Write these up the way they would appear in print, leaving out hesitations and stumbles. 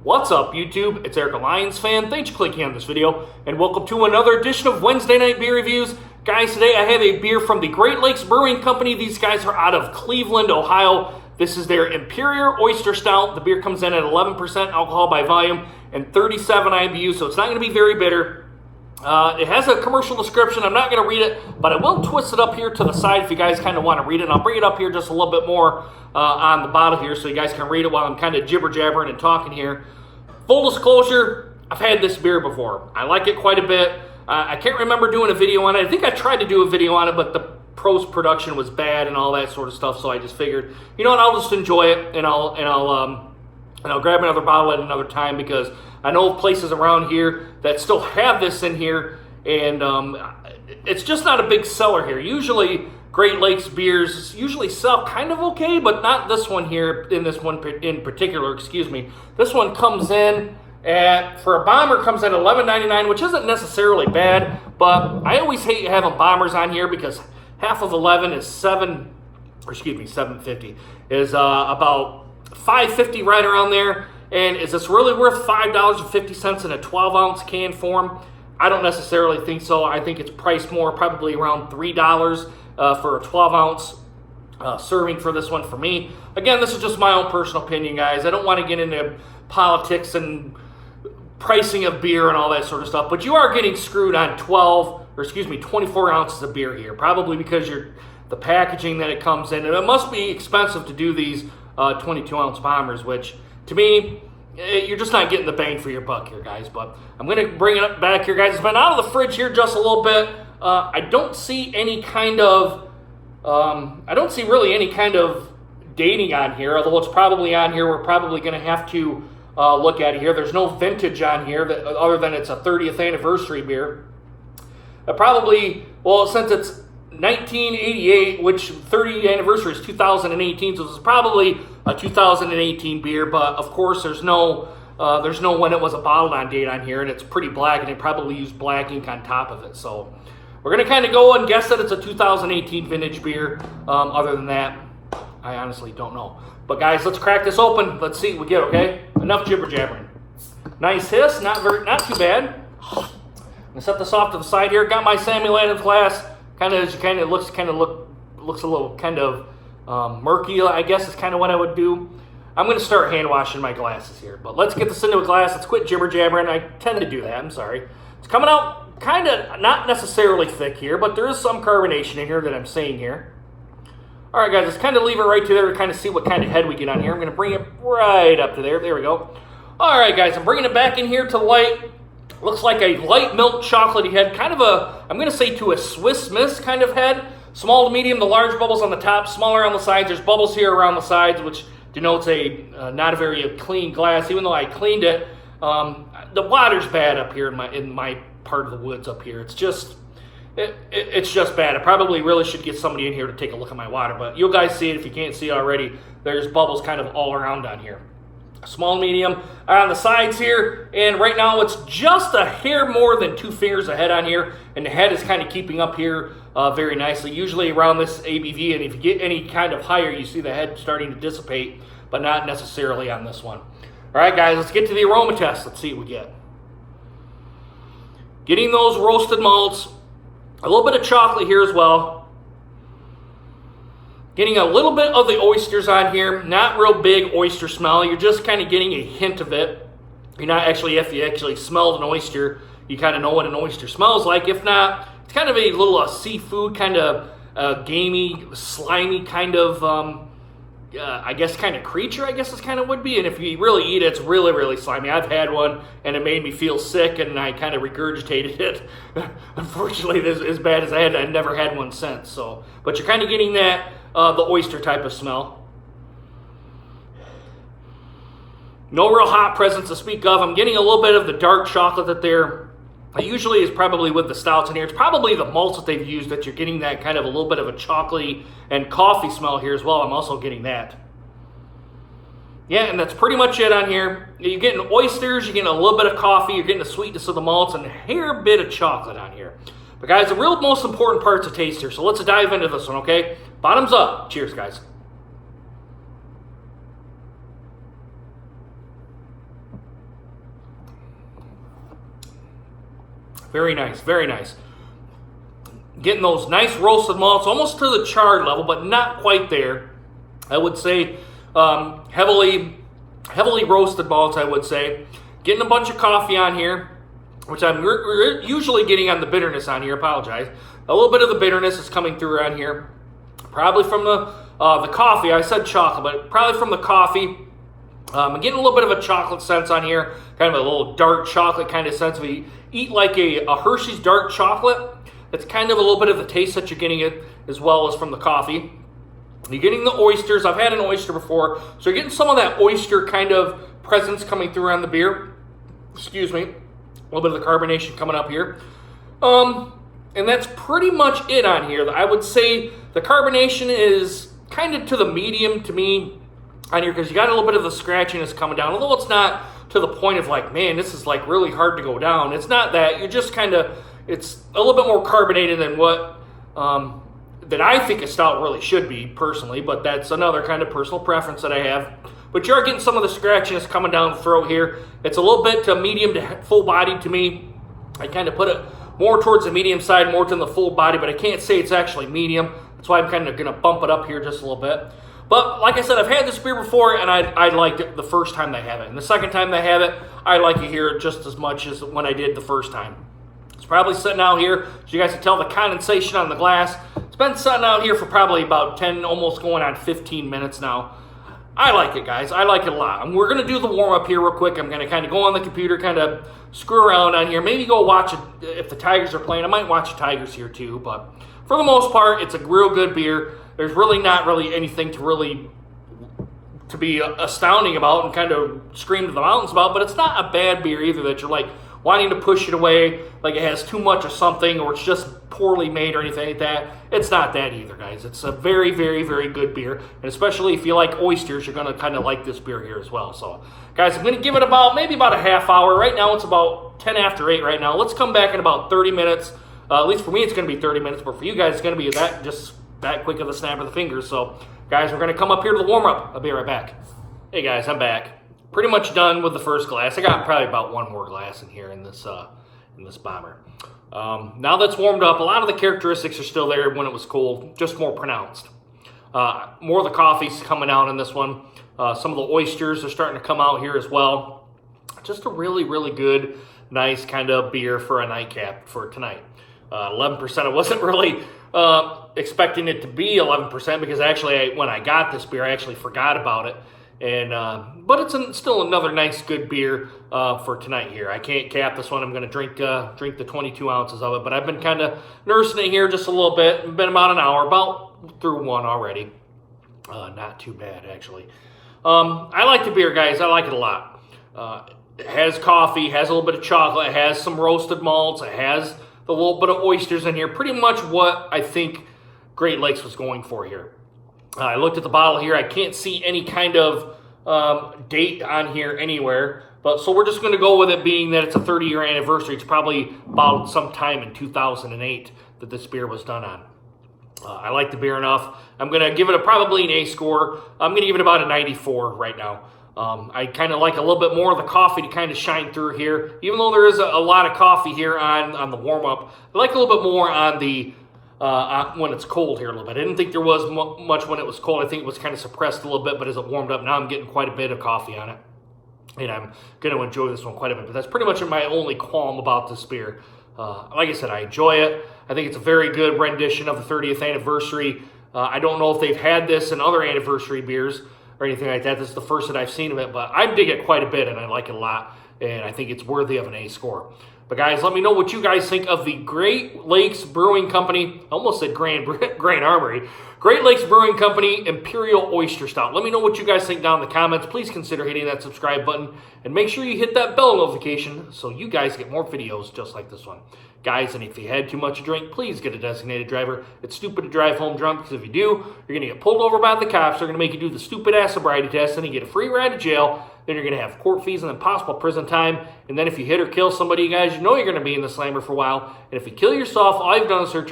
What's up, YouTube? It's Eric, a Lions fan. Thanks for clicking on this video, and welcome to another edition of Wednesday Night Beer Reviews. Guys, today I have a beer from the Great Lakes Brewing Company. These guys are out of Cleveland, Ohio. This is their Imperial Oyster Stout. The beer comes in at 11% alcohol by volume and 37 IBU, so it's not going to be very bitter. It has a commercial description. I'm not going to read it, but I will twist it up here to the side if you guys kind of want to read it. And I'll bring it up here just a little bit more on the bottle here so you guys can read it while I'm kind of jibber-jabbering and talking here. Full disclosure, I've had this beer before. I like it quite a bit. I can't remember doing a video on it. I think I tried to do a video on it, but the post-production was bad and all that sort of stuff, so I just figured, you know what, I'll just enjoy it, and I'll grab another bottle at another time, because I know places around here that still have this in here, and it's just not a big seller here. Usually, Great Lakes beers usually sell kind of okay, but not this one here, in this one in particular, excuse me. This one comes in at, for a bomber, comes in at $11.99, which isn't necessarily bad, but I always hate having bombers on here because half of 11 is $7.50, is about $5.50 right around there. And is this really worth $5.50 in a 12-ounce can form? I don't necessarily think so. I think it's priced more, probably around $3 for a 12-ounce serving for this one for me. Again, this is just my own personal opinion, guys. I don't want to get into politics and pricing of beer and all that sort of stuff, but you are getting screwed on 24 ounces of beer here, probably because the packaging that it comes in, and it must be expensive to do these 22-ounce bombers, which to me, you're just not getting the bang for your buck here, guys. But I'm going to bring it up back here, guys. It's been out of the fridge here just a little bit. I don't see any kind of, I don't see really any kind of dating on here, although it's probably on here. We're probably going to have to look at it here. There's no vintage on here other than it's a 30th anniversary beer. Probably, well, since it's 1988, which 30th anniversary is 2018, so this is probably a 2018 beer, but of course there's no when it was a bottled on date on here, and it's pretty black, and they probably used black ink on top of it. So we're going to kind of go and guess that it's a 2018 vintage beer. Other than that, I honestly don't know. But guys, let's crack this open. Let's see what we get, okay? Enough jibber-jabbering. Nice hiss, not too bad. I'm going to set this off to the side here. Got my Samuel Adams glass. Looks a little kind of murky, I guess is kind of what I would do. I'm going to start hand washing my glasses here, but let's get this into a glass. Let's quit jibber jabbering. I tend to do that. I'm sorry. It's coming out kind of not necessarily thick here, but there is some carbonation in here that I'm seeing here. All right, guys, let's kind of leave it right to there to kind of see what kind of head we get on here. I'm going to bring it right up to there. There we go. All right, guys, I'm bringing it back in here to light. Looks like a light milk chocolatey head, kind of a, I'm going to say to a Swiss Miss kind of head. Small to medium, the large bubbles on the top, smaller on the sides. There's bubbles here around the sides, which denotes not a very clean glass. Even though I cleaned it, the water's bad up here in my part of the woods up here. It's just bad. I probably really should get somebody in here to take a look at my water, but you guys see it if you can't see it already. There's bubbles kind of all around on here. Small, medium on the sides here, and right now it's just a hair more than 2 fingers ahead on here, and the head is kind of keeping up here very nicely. Usually around this ABV, and if you get any kind of higher, you see the head starting to dissipate, but not necessarily on this one. All right, guys, let's get to the aroma test. Let's see what we get. Getting those roasted malts, a little bit of chocolate here as well. Getting a little bit of the oysters on here. Not real big oyster smell. You're just kind of getting a hint of it. You're not actually, if you actually smelled an oyster, you kind of know what an oyster smells like. If not, it's kind of a little seafood, kind of gamey, slimy kind of, I guess, kind of creature, I guess this kind of would be. And if you really eat it, it's really, really slimy. I've had one, and it made me feel sick, and I kind of regurgitated it. Unfortunately, as bad as I had, I've never had one since. So, but you're kind of getting that, the oyster type of smell. No real hot presence to speak of. I'm getting a little bit of the dark chocolate that there usually is probably with the stouts in here. It's probably the malts that they've used that you're getting that kind of a little bit of a chocolatey and coffee smell here as well. I'm also getting that. Yeah, and that's pretty much it on here. You're getting oysters, you're getting a little bit of coffee, you're getting the sweetness of the malts, and a hair bit of chocolate on here. But guys, the real most important part's a taste here, so let's dive into this one, okay? Bottoms up. Cheers, guys. Very nice, very nice. Getting those nice roasted malts, almost to the charred level, but not quite there. I would say heavily roasted malts, I would say. Getting a bunch of coffee on here, which I'm usually getting on the bitterness on here. Apologize. A little bit of the bitterness is coming through on here. Probably from the coffee. I said chocolate, but probably from the coffee. I'm getting a little bit of a chocolate sense on here. Kind of a little dark chocolate kind of sense. If you eat like a Hershey's dark chocolate, it's kind of a little bit of the taste that you're getting it as well as from the coffee. You're getting the oysters. I've had an oyster before, so you're getting some of that oyster kind of presence coming through on the beer. Excuse me. A little bit of the carbonation coming up here. And that's pretty much it on here. I would say the carbonation is kind of to the medium to me on here because you got a little bit of the scratchiness coming down, although it's not to the point of like, man, this is like really hard to go down. It's not that. You're just kind of, it's a little bit more carbonated than what that I think a stout really should be personally, but that's another kind of personal preference that I have. But you are getting some of the scratchiness coming down the throat here. It's a little bit to medium to full body to me. I kind of put it more towards the medium side, more to the full body, but I can't say it's actually medium. That's why I'm kind of going to bump it up here just a little bit. But like I said, I've had this beer before, and I liked it the first time I have it. And the second time I have it, I like it here just as much as when I did the first time. It's probably sitting out here, so you guys can tell the condensation on the glass. It's been sitting out here for probably about 10, almost going on 15 minutes now. I like it, guys. I like it a lot. And we're going to do the warm-up here real quick. I'm going to kind of go on the computer, kind of screw around on here. Maybe go watch it if the Tigers are playing. I might watch the Tigers here too. But for the most part, it's a real good beer. There's really not really anything to be astounding about and kind of scream to the mountains about. But it's not a bad beer either that you're like wanting to push it away like it has too much of something or it's just poorly made or anything like that. It's not that either, guys. It's a very, very, very good beer. And especially if you like oysters, you're going to kind of like this beer here as well. So, guys, I'm going to give it maybe about a half hour. Right now, it's about 10 after 8 right now. Let's come back in about 30 minutes. At least for me, it's going to be 30 minutes. But for you guys, it's going to be that quick of the snap of the fingers. So, guys, we're going to come up here to the warm-up. I'll be right back. Hey, guys, I'm back. Pretty much done with the first glass. I got probably about one more glass in here in this bomber. Now that's warmed up, a lot of the characteristics are still there when it was cold, just more pronounced. More of the coffee's coming out in this one. Some of the oysters are starting to come out here as well. Just a really, really good, nice kind of beer for a nightcap for tonight. 11%, I wasn't really expecting it to be 11% because actually when I got this beer, I actually forgot about it. But it's still another nice, good beer for tonight here. I can't cap this one. I'm going to drink the 22 ounces of it. But I've been kind of nursing it here just a little bit. It's been about an hour, about through one already. Not too bad, actually. I like the beer, guys. I like it a lot. It has coffee, has a little bit of chocolate, it has some roasted malts, it has a little bit of oysters in here. Pretty much what I think Great Lakes was going for here. I looked at the bottle here. I can't see any kind of date on here anywhere. But so we're just going to go with it being that it's a 30-year anniversary. It's probably bottled sometime in 2008 that this beer was done on. I like the beer enough. I'm going to give it probably an A score. I'm going to give it about a 94 right now. I kind of like a little bit more of the coffee to kind of shine through here. Even though there is a lot of coffee here on the warm-up, I like a little bit more on the when it's cold here a little bit. I didn't think there was much when it was cold. I think it was kind of suppressed a little bit, but as it warmed up, now I'm getting quite a bit of coffee on it. And I'm going to enjoy this one quite a bit. But that's pretty much my only qualm about this beer. Like I said, I enjoy it. I think it's a very good rendition of the 30th anniversary. I don't know if they've had this in other anniversary beers or anything like that. This is the first that I've seen of it, but I dig it quite a bit, and I like it a lot. And I think it's worthy of an A score. But guys, let me know what you guys think of the Great Lakes Brewing Company. I almost said Grand Armory. Great Lakes Brewing Company Imperial Oyster Stout. Let me know what you guys think down in the comments. Please consider hitting that subscribe button. And make sure you hit that bell notification so you guys get more videos just like this one. Guys, and if you had too much to drink, please get a designated driver. It's stupid to drive home drunk because if you do, you're going to get pulled over by the cops. They're going to make you do the stupid-ass sobriety test, and you get a free ride to jail. Then you're going to have court fees and then possible prison time. And then if you hit or kill somebody, you guys, you know you're going to be in the slammer for a while. And if you kill yourself, all you've done is hurt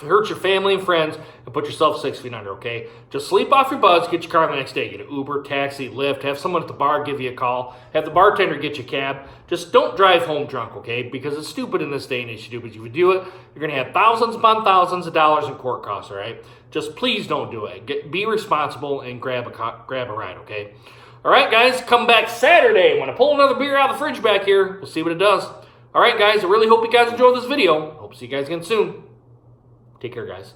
hurt your family and friends, and put yourself 6 feet under, okay? Just sleep off your buzz, get your car the next day. Get an Uber, taxi, Lyft, have someone at the bar give you a call, have the bartender get you a cab. Just don't drive home drunk, okay? Because it's stupid in this day and age to do, but if you do it, you're going to have thousands upon thousands of dollars in court costs, all right? Just please don't do it. Be responsible and grab a ride, okay? All right, guys, come back Saturday. When I pull another beer out of the fridge back here, we'll see what it does. All right, guys, I really hope you guys enjoyed this video. Hope to see you guys again soon. Take care, guys.